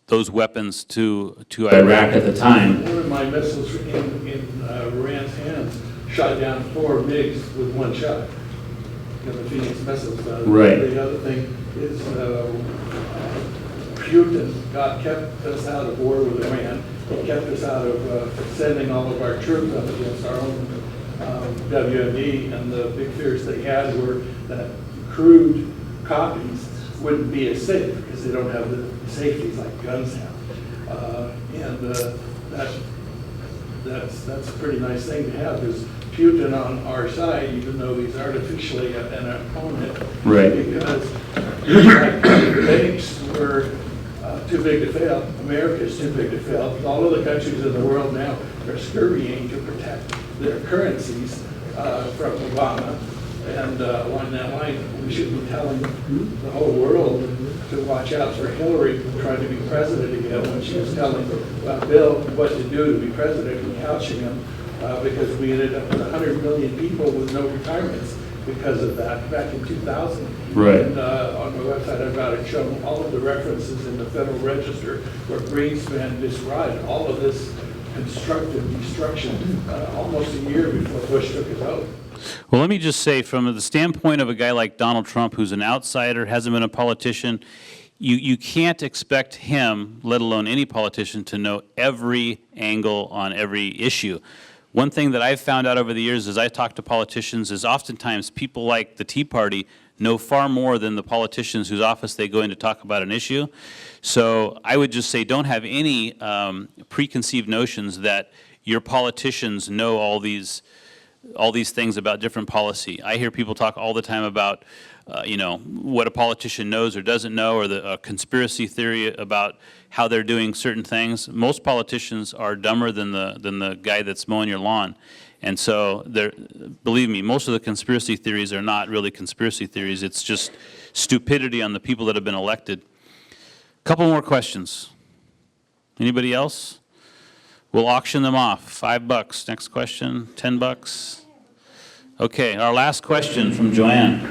those weapons to Iraq at the time. One of my missiles in Iran's hands shot down 4 MiGs with one shot. You know, the Phoenix missiles. Right. The other thing is Putin kept us out of war with Iran. It kept us out of sending all of our troops up against our own WMD, and the big fears they had were that crude copies wouldn't be as safe because they don't have the safeties like guns have. That's a pretty nice thing to have, because Putin on our side, even though he's artificially an opponent, Right. because the banks were too big to fail. America's too big to fail. All of the countries in the world now are scurrying to protect their currencies from Obama. And along that line, we should be telling the whole world to watch out for Hillary trying to be president again, when she was telling Bill what to do to be president and couching him, because we ended up with 100 million people with no retirements because of that back in 2000. Right. And on my website, I've got it shown all of the references in the Federal Register where Greenspan described all of this constructive destruction almost a year before Bush took his oath. Well, let me just say, from the standpoint of a guy like Donald Trump, who's an outsider, hasn't been a politician, you can't expect him, let alone any politician, to know every angle on every issue. One thing that I've found out over the years as I talk to politicians is oftentimes people like the Tea Party know far more than the politicians whose office they go in to talk about an issue. So I would just say, don't have any preconceived notions that your politicians know all these things about different policy. I hear people talk all the time about, what a politician knows or doesn't know, or the conspiracy theory about how they're doing certain things. Most politicians are dumber than the guy that's mowing your lawn. And so, believe me, most of the conspiracy theories are not really conspiracy theories. It's just stupidity on the people that have been elected. Couple more questions. Anybody else? We'll auction them off. $5. Next question. $10. Okay, our last question from Joanne.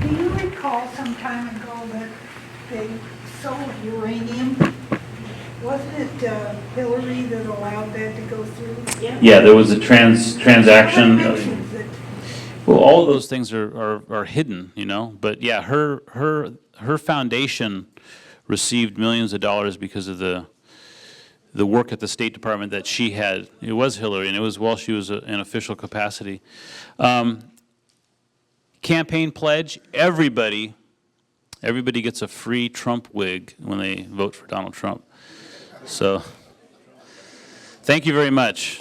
Do you recall some time ago that they sold uranium? Wasn't it Hillary that allowed that to go through? Yeah, there was a transaction. Well, all of those things are hidden, But yeah, her foundation received millions of dollars because of the work at the State Department that she had. It was Hillary, and it was while she was in official capacity. Campaign pledge: everybody gets a free Trump wig when they vote for Donald Trump. So, thank you very much.